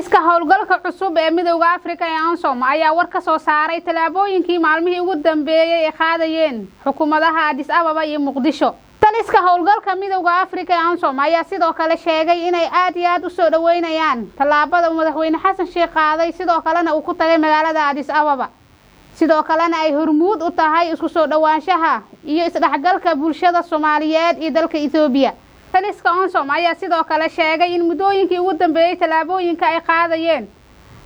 taliska howlgalka cusub ee midowga Afrika ee ANSOM ayaa war ka soo saaray talaabooyinkii maalmihii ugu dambeeyay ee qaadayeen xukuumadaha Addis Ababa iyo Muqdisho. taliska howlgalka midowga Afrika ee ANSOM ayaa sidoo kale sheegay inay aad iyo aad u soo dhaweynayaan talaabada madaxweyne Xasan Sheekh qaaday sidoo kalena uu ku tagay magaalada Addis Ababa. sidoo kalena ay hormuud u tahay isku soo dhawaanshaha iyo isdhaxgalka bulshada Soomaaliyeed iyo dalka Itoobiya. taliska ANSOM ayaa sidoo kale sheegay in muddooyinkii ugu dambeeyay talaabooyinka ay qaadayeen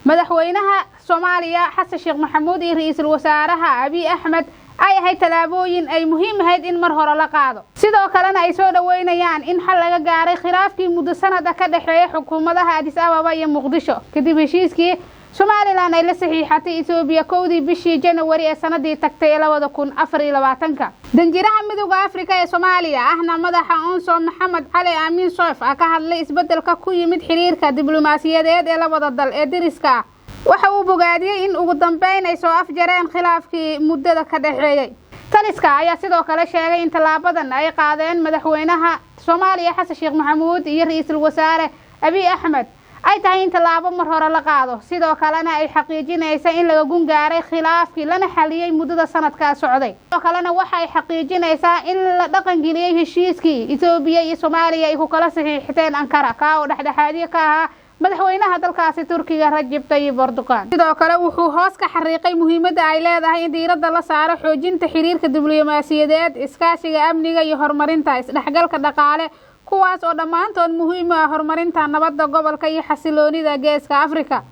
madaxweynaha Soomaaliya Xasan Sheekh Maxamuud iyo ra'iisul wasaaraha Abiy Ahmed ay ahay talaabooyin ay muhiim ahayd in mar hore la qaado. sidoo kalena ay soo dhaweynayaan in xal laga gaaray khilaafkii muddo sanad ka dhaxeeyay xukuumadaha Addis Ababa iyo Muqdisho kadib heshiiskii Somaliland ay la saxiixatay Itoobiya kowdii bishii January ee sanadii tagtay 2024. danjiraha midowga Afrika ee Soomaaliya ahna madaxa ANSOM Maxamed Cali Amiin Soif ka hadlay isbedelka ku yimid xiriirka diblomaasiyadeed ee labada dal ee deriska. waxa uu bogaadiyay in ugu dambeyn ay soo afjareen khilaafkii muddada ka dhaxeeyay. taliska ayaa sidoo kale sheegay in talaabadan ay qaadeen madaxweynaha Soomaaliya Xasan Sheekh Maxamuud iyo ra'iisul wasaare Abiy Ahmed ay tahay in talaabo mar hore la qaado. sidoo kalena ay xaqiijinaysaa in laga gun gaaray khilaafkii lana xaliyay muddada sanadka socday. sidoo kalena waxa ay xaqiijinaysaa in la dhaqan geliyay heshiiskii Itoobiya iyo Soomaaliya ay ku kala saxiixteen Ankara ka oo dhexdhexaadiye ka ahaa madaxweynaha dalkaasi Turkiga Rajab Tayyip Erdogan. sidoo kale wuxuu hoos ka xariiqay muhiimadda ay leedahay in diiradda la saaro xoojinta xiriirka diblomaasiyadeed, iskaashiga amniga iyo horumarinta isdhaxgalka dhaqaale kuwaas oo dhamaantood muhiim ah horumarinta nabadda gobolka iyo xasiloonida geeska Afrika.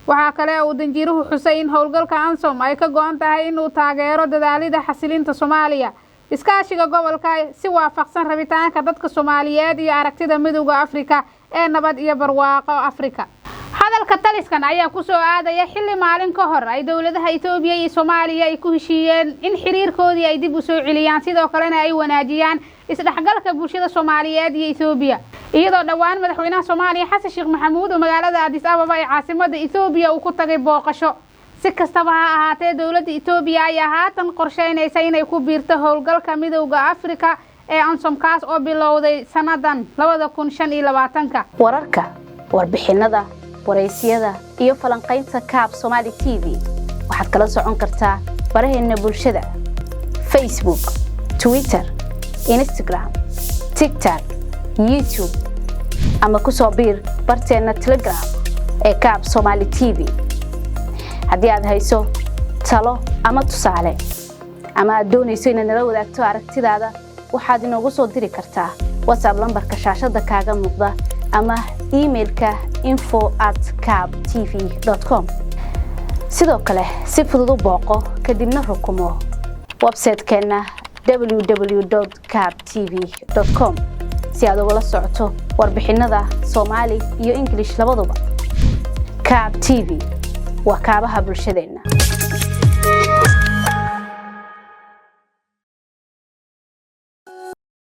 waxa kale oo danjiruhu xusay in howlgalka ANSOM ay ka go'an tahay inuu taageero dadaalida xasilinta Soomaaliya, iskaashiga gobolka si waafaqsan rabitaanka dadka Soomaaliyeed iyo aragtida midowga Afrika ee nabad iyo barwaaqo Afrika. hadalka taliskan ayaa ku soo aadaya xilli maalin ka hor ay dawladaha Itoobiya iyo Soomaaliya ay ku heshiiyeen in xiriirkoodii ay dib u soo celiyaan sidoo kalena ay wanaajiyaan isdhaxgalka bulshada Soomaaliyeed iyo Itoobiya. iyadoo dhawaan madaxweynaha Soomaaliya Xasan Sheekh Maxamuud oo magaalada Addis Ababa ee caasimadda Itoobiya uu ku tagay booqasho. si kastaba ha ahaatee dawladda Itoobiya ayaa haatan qorsheynaysa inay ku biirto howlgalka midowga Afrika ee ANSOM kaas oo bilowday sanadan 2025. wararka warbixinada wareysiyada iyo falanqaynta YAAB Somali TV waxaad kala socon kartaa baraheena bulshada Facebook, Twitter, Instagram, TikTok, YouTube ama ku soo biir barteena Telegram ee YAAB Somali TV. haddii aad hayso talo ama tusaale ama aad doonayso inaad nala wadaagto aragtidaada waxaad inoogu soo diri kartaa WhatsApp lambarka shaashada kaaga muuqda ama emailka info@yaabtv.com. sidoo kale si fudud u booqo kadibna rukumo website-keena www.yaabtv.com si aad uga socoto warbixinada Soomaali iyo English labaduba. YAAB TV waa kaabaha bulshadeena.